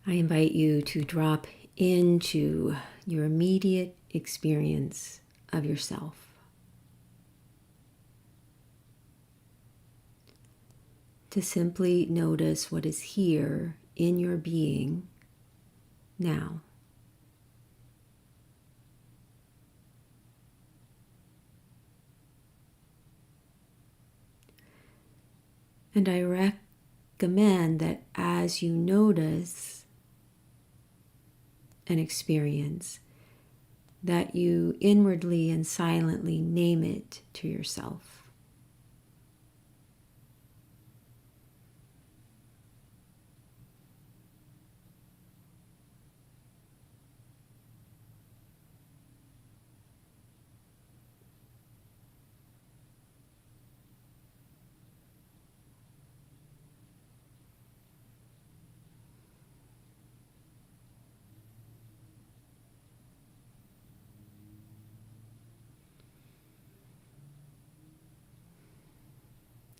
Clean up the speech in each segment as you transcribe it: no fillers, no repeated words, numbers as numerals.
I invite you to drop into your immediate experience of yourself. To simply notice what is here in your being now. And I recommend that as you notice an experience, that you inwardly and silently name it to yourself.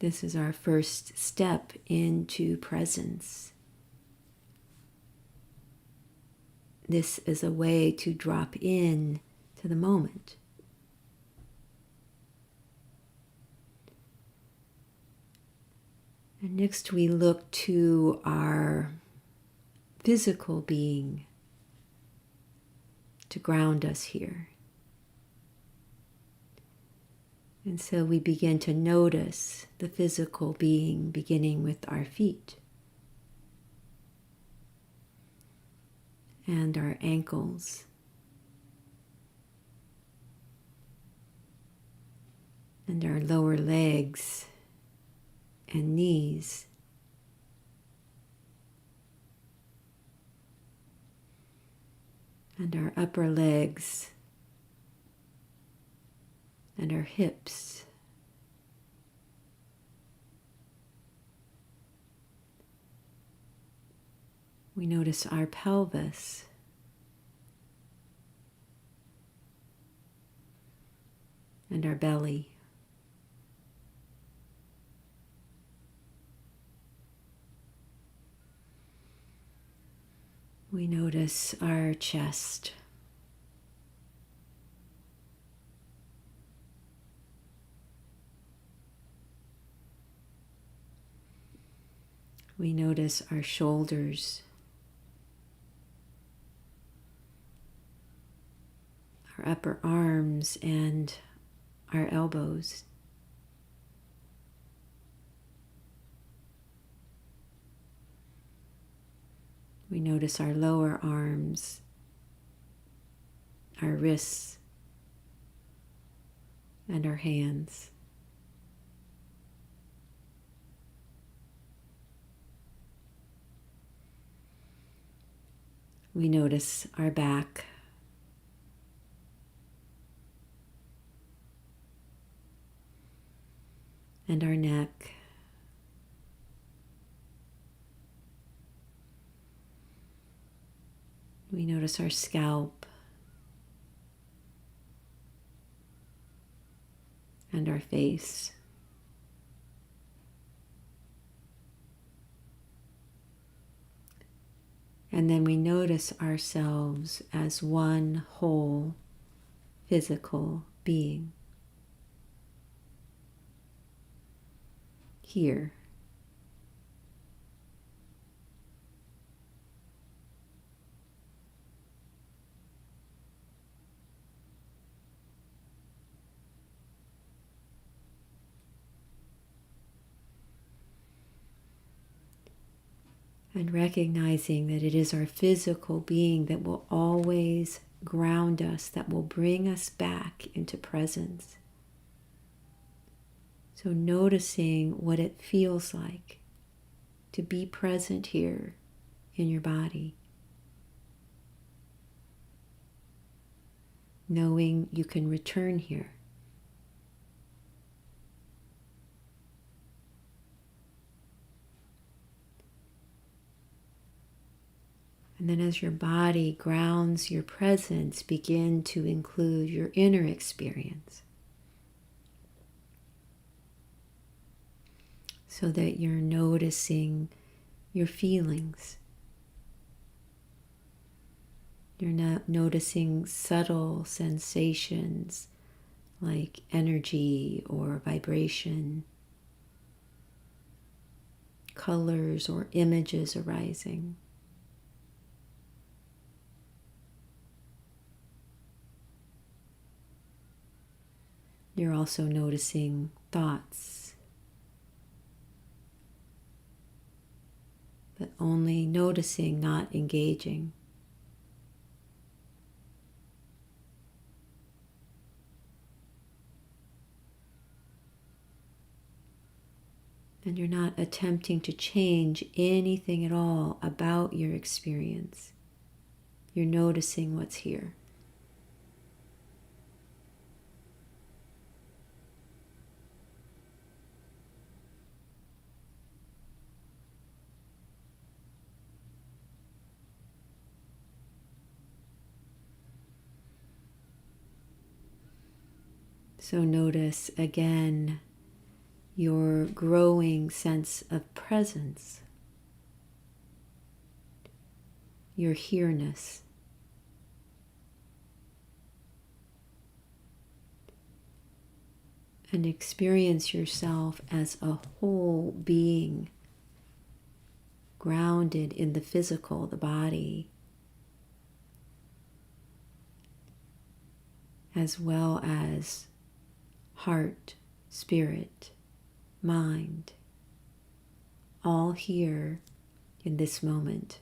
This is our first step into presence. This is a way to drop in to the moment. And next we look to our physical being to ground us here. And so we begin to notice the physical being beginning with our feet and our ankles and our lower legs and knees. And our upper legs and our hips. We notice our pelvis and our belly. We notice our chest. We notice our shoulders, our upper arms and our elbows. We notice our lower arms, our wrists, and our hands. We notice our back, and our neck, we notice our scalp and our face. And then we notice ourselves as one whole physical being. Here. And recognizing that it is our physical being that will always ground us, that will bring us back into presence. So noticing what it feels like to be present here in your body. Knowing you can return here. And then as your body grounds your presence, begin to include your inner experience. So that you're noticing your feelings. You're not noticing subtle sensations like energy or vibration, colors or images arising. You're also noticing thoughts, but only noticing, not engaging. And you're not attempting to change anything at all about your experience. You're noticing what's here. So notice again your growing sense of presence, your here-ness. And experience yourself as a whole being, grounded in the physical, the body, as well as heart, spirit, mind, all here in this moment.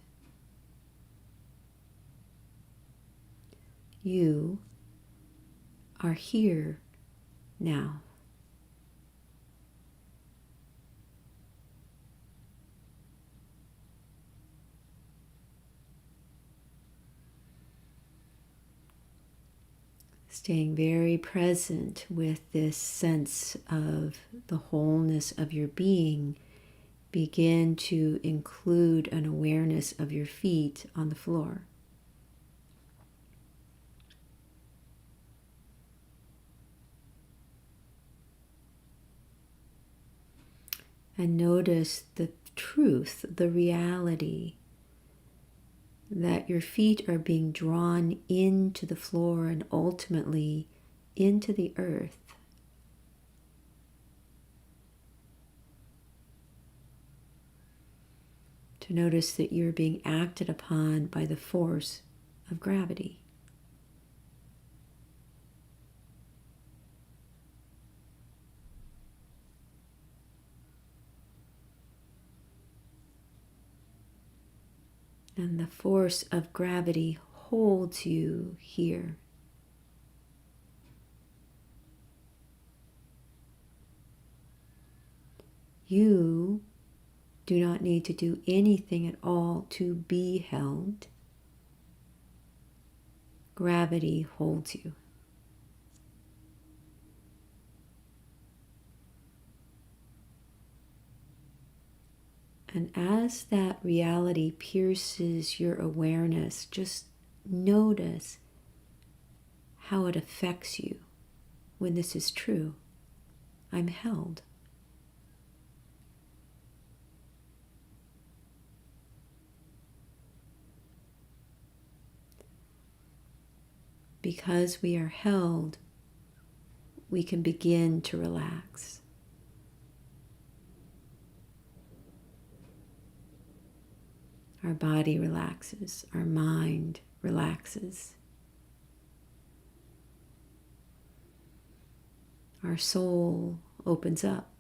You are here now. Staying very present with this sense of the wholeness of your being, begin to include an awareness of your feet on the floor. And notice the truth, the reality that your feet are being drawn into the floor and ultimately into the earth. To notice that you're being acted upon by the force of gravity. And the force of gravity holds you here. You do not need to do anything at all to be held. Gravity holds you. And as that reality pierces your awareness, just notice how it affects you when this is true. I'm held. Because we are held, we can begin to relax. Our body relaxes, our mind relaxes. Our soul opens up.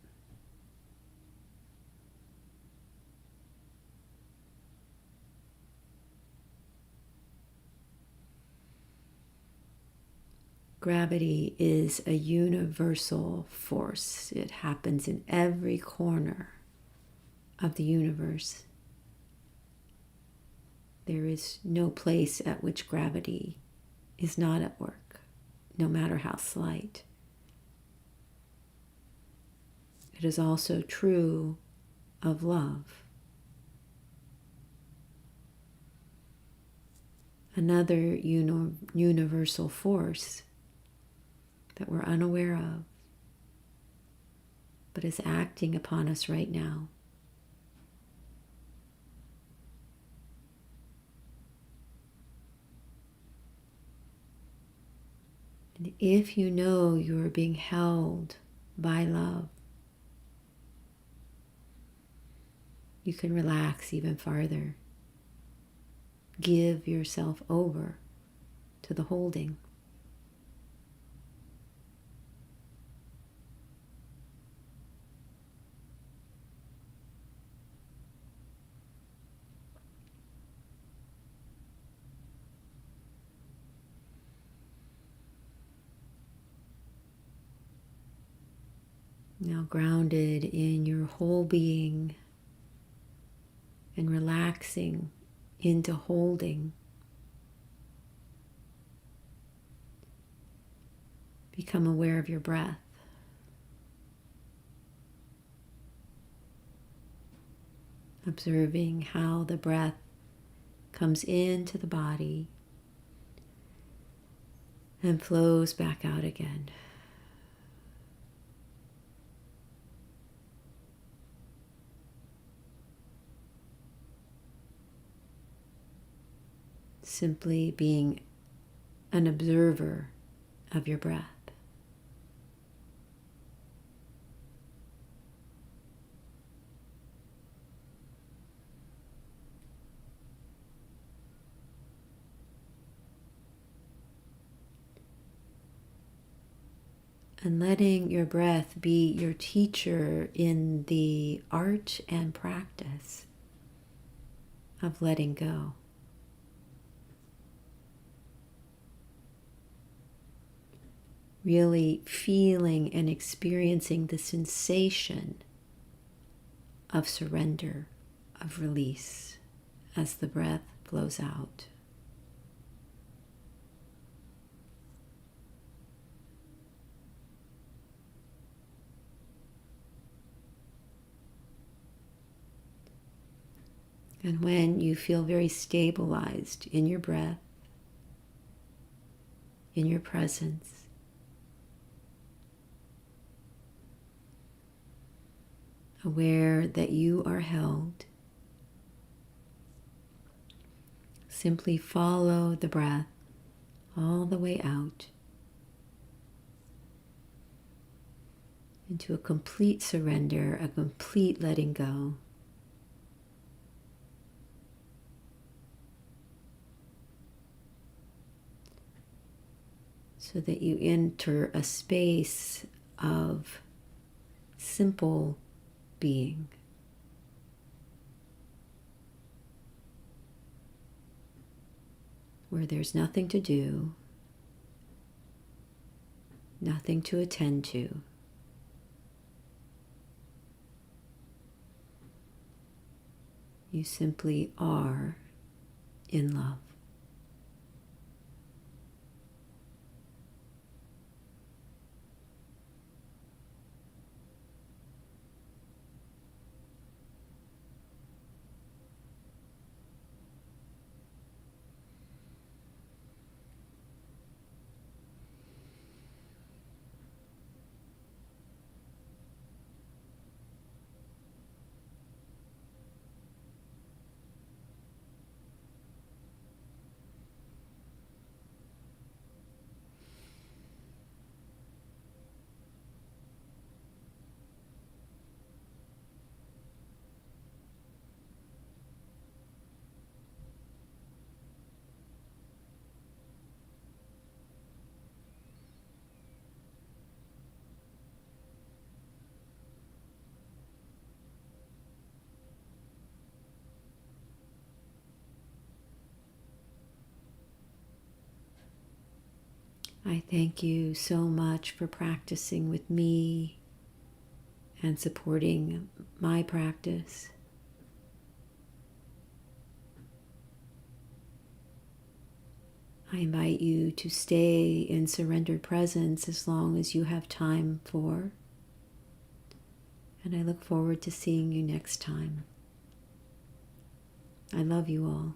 Gravity is a universal force. It happens in every corner of the universe. There is no place at which gravity is not at work, no matter how slight. It is also true of love. Another universal force that we're unaware of, but is acting upon us right now. And if you know you are being held by love, you can relax even farther. Give yourself over to the holding. Now grounded in your whole being and relaxing into holding, become aware of your breath. Observing how the breath comes into the body and flows back out again. Simply being an observer of your breath. And letting your breath be your teacher in the art and practice of letting go. Really feeling and experiencing the sensation of surrender, of release, as the breath flows out. And when you feel very stabilized in your breath, in your presence, aware that you are held, simply follow the breath all the way out into a complete surrender, a complete letting go. So that you enter a space of simple being. Where there's nothing to do, nothing to attend to. You simply are in love. I thank you so much for practicing with me and supporting my practice. I invite you to stay in surrendered presence as long as you have time for, and I look forward to seeing you next time. I love you all.